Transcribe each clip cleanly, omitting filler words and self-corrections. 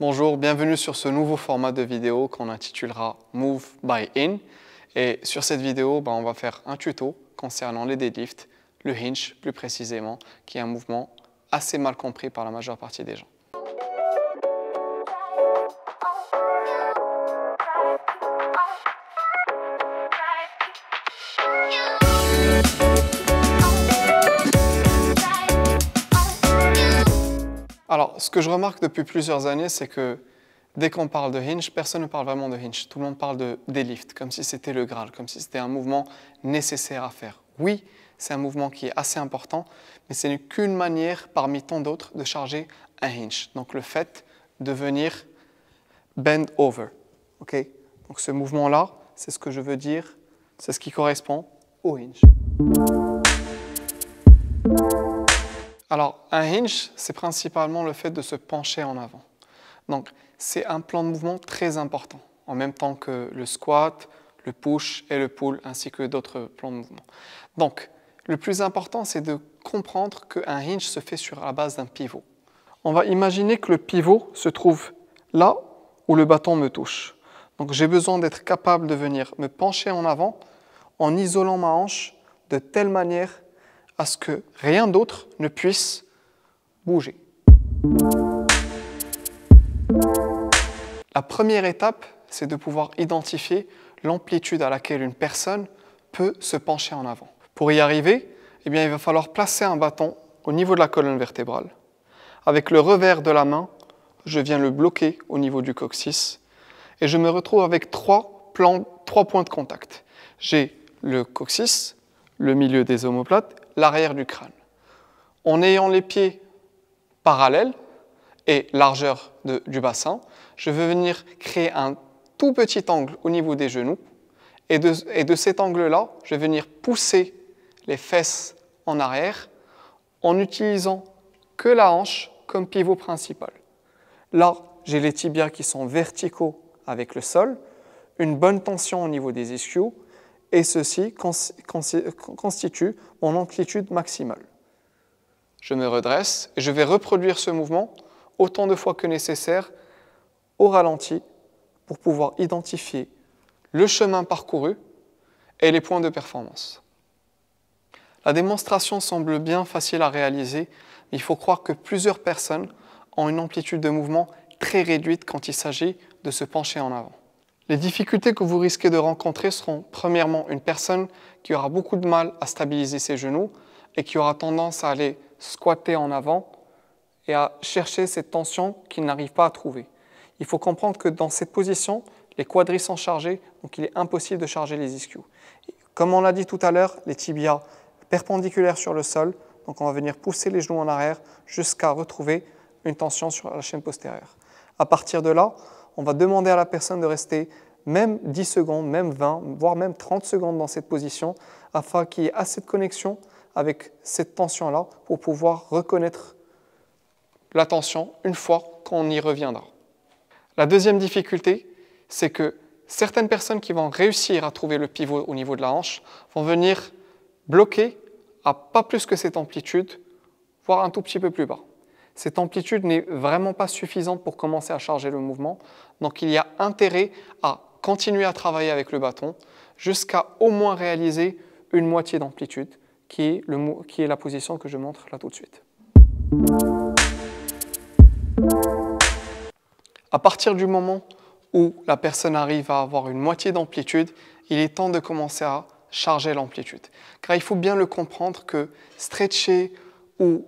Bonjour, bienvenue sur ce nouveau format de vidéo qu'on intitulera Move by In. Et sur cette vidéo, on va faire un tuto concernant les deadlifts, le hinge plus précisément, qui est un mouvement assez mal compris par la majeure partie des gens. Alors, ce que je remarque depuis plusieurs années, c'est que dès qu'on parle de hinge, personne ne parle vraiment de hinge. Tout le monde parle de deadlift, comme si c'était le Graal, comme si c'était un mouvement nécessaire à faire. Oui, c'est un mouvement qui est assez important, mais ce n'est qu'une manière parmi tant d'autres de charger un hinge. Donc, le fait de venir bend over. Okay? Donc, ce mouvement-là, c'est ce que je veux dire, c'est ce qui correspond au hinge. Alors, un hinge, c'est principalement le fait de se pencher en avant. Donc, c'est un plan de mouvement très important, en même temps que le squat, le push et le pull, ainsi que d'autres plans de mouvement. Donc, le plus important, c'est de comprendre qu'un hinge se fait sur la base d'un pivot. On va imaginer que le pivot se trouve là où le bâton me touche. Donc, j'ai besoin d'être capable de venir me pencher en avant en isolant ma hanche de telle manière à ce que rien d'autre ne puisse bouger. La première étape, c'est de pouvoir identifier l'amplitude à laquelle une personne peut se pencher en avant. Pour y arriver, il va falloir placer un bâton au niveau de la colonne vertébrale. Avec le revers de la main, je viens le bloquer au niveau du coccyx et je me retrouve avec trois points de contact. J'ai le coccyx, le milieu des omoplates, l'arrière du crâne. En ayant les pieds parallèles et largeur du bassin, je vais venir créer un tout petit angle au niveau des genoux et de cet angle-là, je vais venir pousser les fesses en arrière en n'utilisant que la hanche comme pivot principal. Là, j'ai les tibias qui sont verticaux avec le sol, une bonne tension au niveau des ischios et ceci constitue mon amplitude maximale. Je me redresse et je vais reproduire ce mouvement autant de fois que nécessaire au ralenti pour pouvoir identifier le chemin parcouru et les points de performance. La démonstration semble bien facile à réaliser, mais il faut croire que plusieurs personnes ont une amplitude de mouvement très réduite quand il s'agit de se pencher en avant. Les difficultés que vous risquez de rencontrer seront premièrement une personne qui aura beaucoup de mal à stabiliser ses genoux et qui aura tendance à aller squatter en avant et à chercher cette tension qu'il n'arrive pas à trouver. Il faut comprendre que dans cette position, les quadris sont chargés, donc il est impossible de charger les ischios. Comme on l'a dit tout à l'heure, les tibias perpendiculaires sur le sol, donc on va venir pousser les genoux en arrière jusqu'à retrouver une tension sur la chaîne postérieure. À partir de là, on va demander à la personne de rester même 10 secondes, même 20, voire même 30 secondes dans cette position afin qu'il y ait assez de connexion avec cette tension-là pour pouvoir reconnaître la tension une fois qu'on y reviendra. La deuxième difficulté, c'est que certaines personnes qui vont réussir à trouver le pivot au niveau de la hanche vont venir bloquer à pas plus que cette amplitude, voire un tout petit peu plus bas. Cette amplitude n'est vraiment pas suffisante pour commencer à charger le mouvement, donc il y a intérêt à continuer à travailler avec le bâton jusqu'à au moins réaliser une moitié d'amplitude, qui est la position que je montre là tout de suite. À partir du moment où la personne arrive à avoir une moitié d'amplitude, il est temps de commencer à charger l'amplitude. Car il faut bien le comprendre que stretcher ou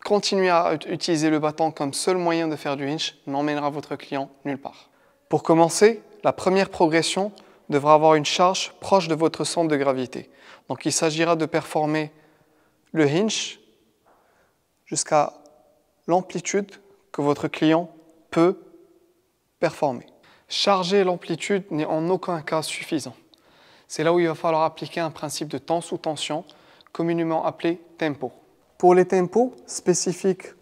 continuer à utiliser le bâton comme seul moyen de faire du hinge n'emmènera votre client nulle part. Pour commencer, la première progression devra avoir une charge proche de votre centre de gravité. Donc il s'agira de performer le hinge jusqu'à l'amplitude que votre client peut performer. Charger l'amplitude n'est en aucun cas suffisant. C'est là où il va falloir appliquer un principe de temps sous tension, communément appelé tempo. Pour les tempos spécifiques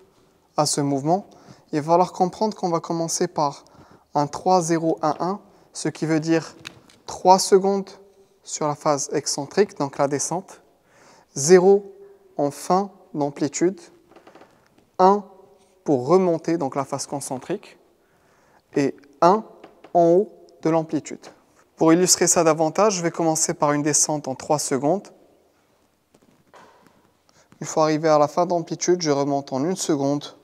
à ce mouvement, il va falloir comprendre qu'on va commencer par un 3-0-1-1, ce qui veut dire 3 secondes sur la phase excentrique, donc la descente, 0 en fin d'amplitude, 1 pour remonter, donc la phase concentrique, et 1 en haut de l'amplitude. Pour illustrer ça davantage, je vais commencer par une descente en 3 secondes. Une fois arrivé à la fin d'amplitude, je remonte en 1 seconde,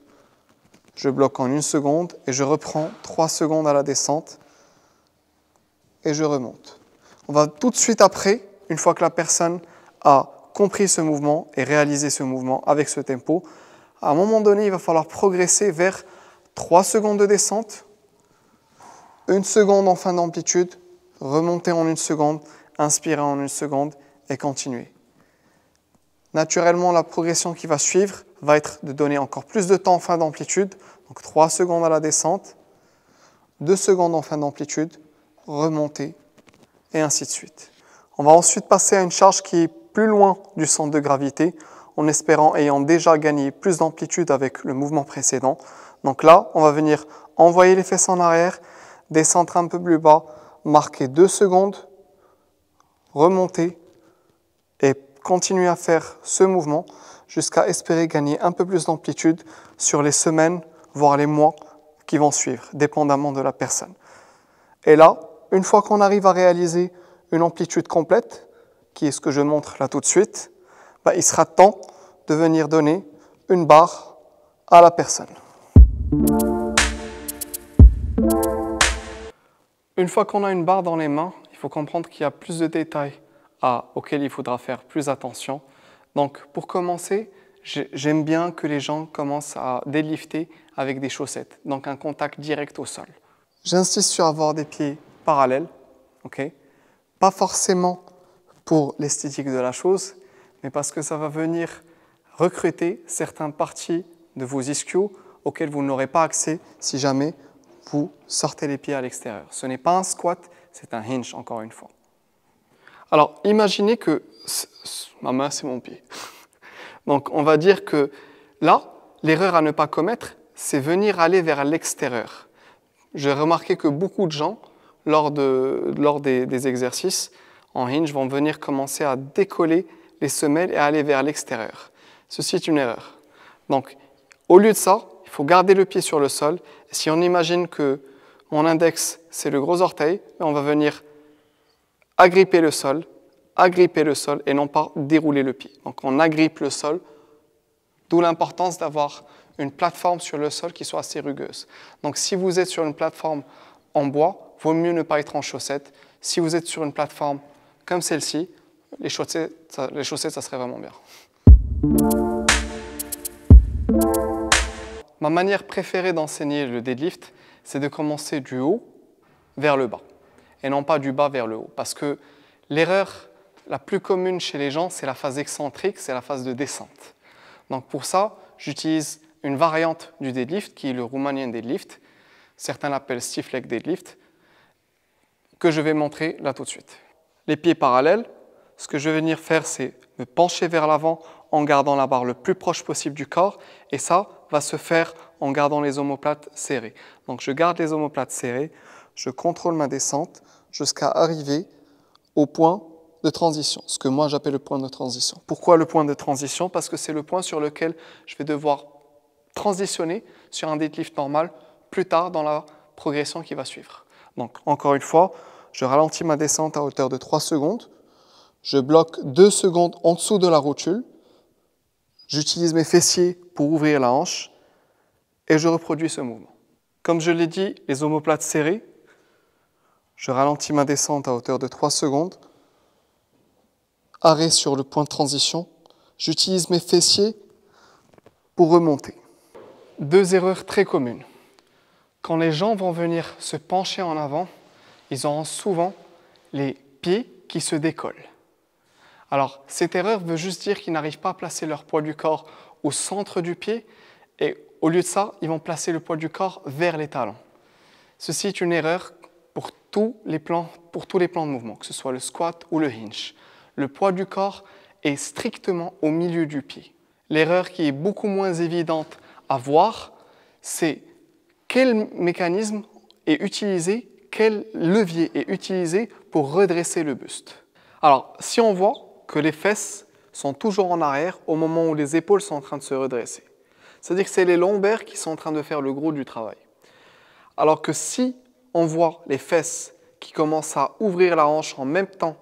je bloque en 1 seconde et je reprends 3 secondes à la descente et je remonte. On va tout de suite après, une fois que la personne a compris ce mouvement et réalisé ce mouvement avec ce tempo, à un moment donné, il va falloir progresser vers 3 secondes de descente, 1 seconde en fin d'amplitude, remonter en 1 seconde, inspirer en 1 seconde et continuer. Naturellement, la progression qui va suivre va être de donner encore plus de temps en fin d'amplitude, donc 3 secondes à la descente, 2 secondes en fin d'amplitude, remonter, et ainsi de suite. On va ensuite passer à une charge qui est plus loin du centre de gravité, en espérant ayant déjà gagné plus d'amplitude avec le mouvement précédent. Donc là, on va venir envoyer les fesses en arrière, descendre un peu plus bas, marquer 2 secondes, remonter, et continuer à faire ce mouvement jusqu'à espérer gagner un peu plus d'amplitude sur les semaines, voire les mois qui vont suivre, dépendamment de la personne. Et là, une fois qu'on arrive à réaliser une amplitude complète, qui est ce que je montre là tout de suite, il sera temps de venir donner une barre à la personne. Une fois qu'on a une barre dans les mains, il faut comprendre qu'il y a plus de détails auxquels il faudra faire plus attention. Donc, pour commencer, j'aime bien que les gens commencent à deadlifter avec des chaussettes, donc un contact direct au sol. J'insiste sur avoir des pieds parallèles, okay? Pas forcément pour l'esthétique de la chose, mais parce que ça va venir recruter certaines parties de vos ischios auxquelles vous n'aurez pas accès si jamais vous sortez les pieds à l'extérieur. Ce n'est pas un squat, c'est un hinge, encore une fois. Alors, imaginez que ma main, c'est mon pied. Donc, on va dire que là, l'erreur à ne pas commettre, c'est venir aller vers l'extérieur. J'ai remarqué que beaucoup de gens, lors des exercices en hinge, vont venir commencer à décoller les semelles et aller vers l'extérieur. Ceci est une erreur. Donc, au lieu de ça, il faut garder le pied sur le sol. Et si on imagine que mon index, c'est le gros orteil, on va venir agripper le sol et non pas dérouler le pied. Donc, on agrippe le sol, d'où l'importance d'avoir une plateforme sur le sol qui soit assez rugueuse. Donc, si vous êtes sur une plateforme en bois, il vaut mieux ne pas être en chaussettes. Si vous êtes sur une plateforme comme celle-ci, les chaussettes, ça serait vraiment bien. Ma manière préférée d'enseigner le deadlift, c'est de commencer du haut vers le bas, et non pas du bas vers le haut. Parce que l'erreur la plus commune chez les gens, c'est la phase excentrique, c'est la phase de descente. Donc pour ça, j'utilise une variante du deadlift, qui est le Romanian deadlift. Certains l'appellent stiff leg deadlift, que je vais montrer là tout de suite. Les pieds parallèles, ce que je vais venir faire, c'est me pencher vers l'avant en gardant la barre le plus proche possible du corps, et ça va se faire en gardant les omoplates serrées. Donc je garde les omoplates serrées, je contrôle ma descente jusqu'à arriver au point de transition, ce que moi j'appelle le point de transition. Pourquoi le point de transition? Parce que c'est le point sur lequel je vais devoir transitionner sur un deadlift normal plus tard dans la progression qui va suivre. Donc encore une fois, je ralentis ma descente à hauteur de 3 secondes, je bloque 2 secondes en dessous de la rotule, j'utilise mes fessiers pour ouvrir la hanche et je reproduis ce mouvement. Comme je l'ai dit, les omoplates serrées, je ralentis ma descente à hauteur de 3 secondes, arrêt sur le point de transition, j'utilise mes fessiers pour remonter. 2 erreurs très communes. Quand les gens vont venir se pencher en avant, ils auront souvent les pieds qui se décollent. Alors, cette erreur veut juste dire qu'ils n'arrivent pas à placer leur poids du corps au centre du pied et au lieu de ça, ils vont placer le poids du corps vers les talons. Ceci est une erreur pour tous les plans de mouvement, que ce soit le squat ou le hinge. Le poids du corps est strictement au milieu du pied. L'erreur qui est beaucoup moins évidente à voir, c'est quel mécanisme est utilisé, quel levier est utilisé pour redresser le buste. Alors, si on voit que les fesses sont toujours en arrière au moment où les épaules sont en train de se redresser, c'est-à-dire que c'est les lombaires qui sont en train de faire le gros du travail. Alors que si on voit les fesses qui commencent à ouvrir la hanche en même temps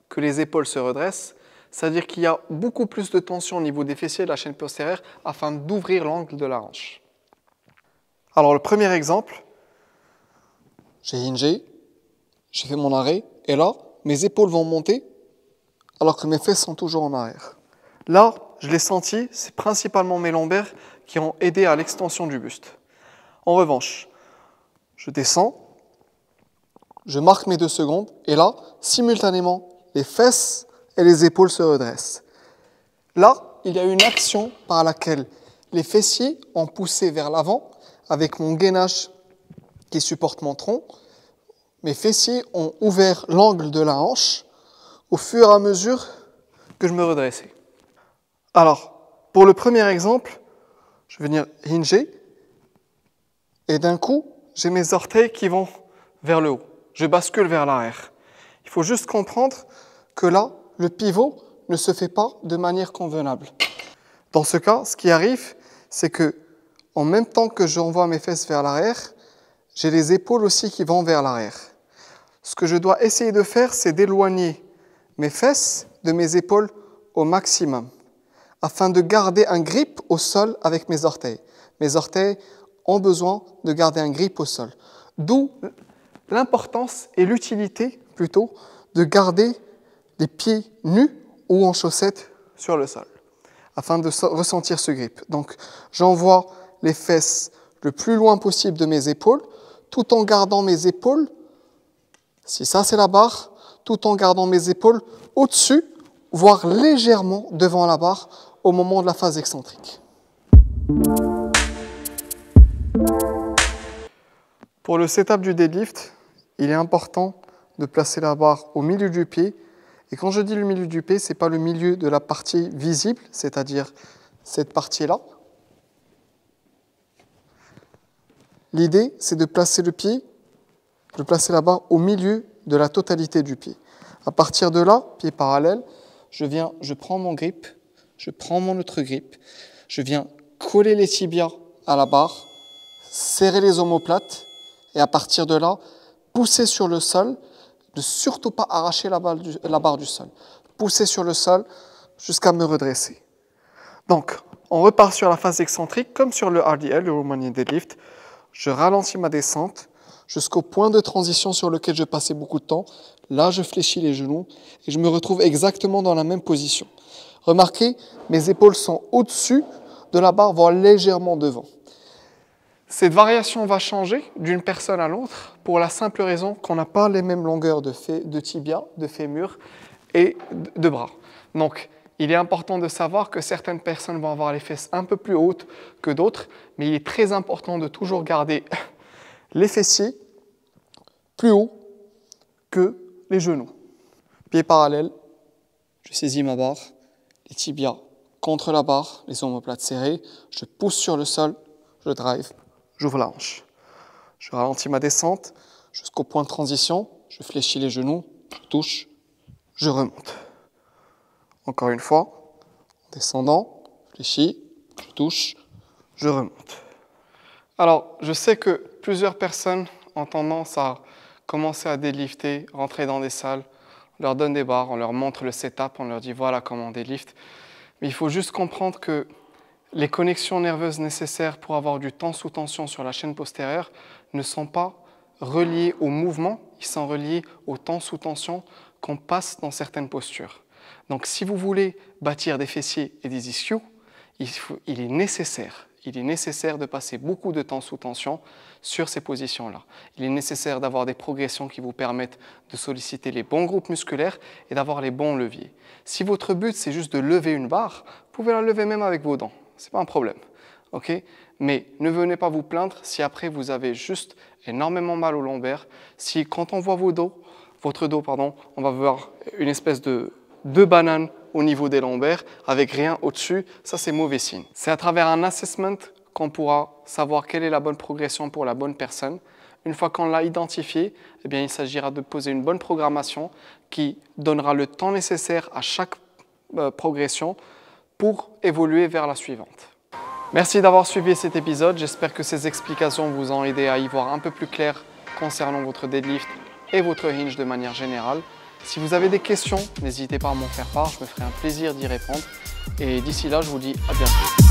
que les épaules se redressent, c'est-à-dire qu'il y a beaucoup plus de tension au niveau des fessiers et de la chaîne postérieure afin d'ouvrir l'angle de la hanche. Alors le premier exemple, j'ai hingé, j'ai fait mon arrêt, et là, mes épaules vont monter alors que mes fesses sont toujours en arrière. Là, je l'ai senti, c'est principalement mes lombaires qui ont aidé à l'extension du buste. En revanche, je descends, je marque mes 2 secondes, et là, simultanément, les fesses et les épaules se redressent. Là, il y a une action par laquelle les fessiers ont poussé vers l'avant avec mon gainage qui supporte mon tronc. Mes fessiers ont ouvert l'angle de la hanche au fur et à mesure que je me redressais. Alors, pour le premier exemple, je vais venir hinger et d'un coup, j'ai mes orteils qui vont vers le haut. Je bascule vers l'arrière. Il faut juste comprendre que là, le pivot ne se fait pas de manière convenable. Dans ce cas, ce qui arrive, c'est que en même temps que j'envoie mes fesses vers l'arrière, j'ai les épaules aussi qui vont vers l'arrière. Ce que je dois essayer de faire, c'est d'éloigner mes fesses de mes épaules au maximum, afin de garder un grip au sol avec mes orteils. Mes orteils ont besoin de garder un grip au sol. D'où l'importance et l'utilité, plutôt, de garder les pieds nus ou en chaussettes sur le sol, afin de ressentir ce grip. Donc, j'envoie les fesses le plus loin possible de mes épaules, tout en gardant mes épaules, si ça c'est la barre, tout en gardant mes épaules au-dessus, voire légèrement devant la barre au moment de la phase excentrique. Pour le setup du deadlift, il est important de placer la barre au milieu du pied. Et quand je dis le milieu du pied, ce n'est pas le milieu de la partie visible, c'est-à-dire cette partie-là. L'idée, c'est de placer le pied, de placer la barre au milieu de la totalité du pied. À partir de là, pied parallèle, je prends mon grip, je prends mon autre grip, je viens coller les tibias à la barre, serrer les omoplates, et à partir de là, pousser sur le sol, ne surtout pas arracher la barre du sol. Pousser sur le sol jusqu'à me redresser. Donc, on repart sur la phase excentrique, comme sur le RDL, le Romanian Deadlift. Je ralentis ma descente jusqu'au point de transition sur lequel je passais beaucoup de temps. Là, je fléchis les genoux et je me retrouve exactement dans la même position. Remarquez, mes épaules sont au-dessus de la barre, voire légèrement devant. Cette variation va changer d'une personne à l'autre pour la simple raison qu'on n'a pas les mêmes longueurs de tibia, de fémur et de bras. Donc, il est important de savoir que certaines personnes vont avoir les fesses un peu plus hautes que d'autres, mais il est très important de toujours garder les fessiers plus hauts que les genoux. Pieds parallèles, je saisis ma barre, les tibias contre la barre, les omoplates serrées, je pousse sur le sol, je drive, j'ouvre la hanche. Je ralentis ma descente jusqu'au point de transition, je fléchis les genoux, je touche, je remonte. Encore une fois, en descendant, je fléchis, je touche, je remonte. Alors, je sais que plusieurs personnes ont tendance à commencer à deadlifter, rentrer dans des salles, on leur donne des barres, on leur montre le setup, on leur dit voilà comment on deadlift. Mais il faut juste comprendre que les connexions nerveuses nécessaires pour avoir du temps sous tension sur la chaîne postérieure ne sont pas reliées au mouvement, ils sont reliés au temps sous tension qu'on passe dans certaines postures. Donc si vous voulez bâtir des fessiers et des ischios, il est nécessaire de passer beaucoup de temps sous tension sur ces positions-là. Il est nécessaire d'avoir des progressions qui vous permettent de solliciter les bons groupes musculaires et d'avoir les bons leviers. Si votre but c'est juste de lever une barre, vous pouvez la lever même avec vos dents, ce n'est pas un problème. Okay? Mais ne venez pas vous plaindre si après vous avez juste énormément mal au lombaire, si quand on voit votre dos, on va voir une espèce de deux bananes au niveau des lombaires avec rien au-dessus, ça c'est mauvais signe. C'est à travers un assessment qu'on pourra savoir quelle est la bonne progression pour la bonne personne. Une fois qu'on l'a identifié, eh bien, il s'agira de poser une bonne programmation qui donnera le temps nécessaire à chaque progression pour évoluer vers la suivante. Merci d'avoir suivi cet épisode. J'espère que ces explications vous ont aidé à y voir un peu plus clair concernant votre deadlift et votre hinge de manière générale. Si vous avez des questions, n'hésitez pas à m'en faire part, je me ferai un plaisir d'y répondre. Et d'ici là, je vous dis à bientôt.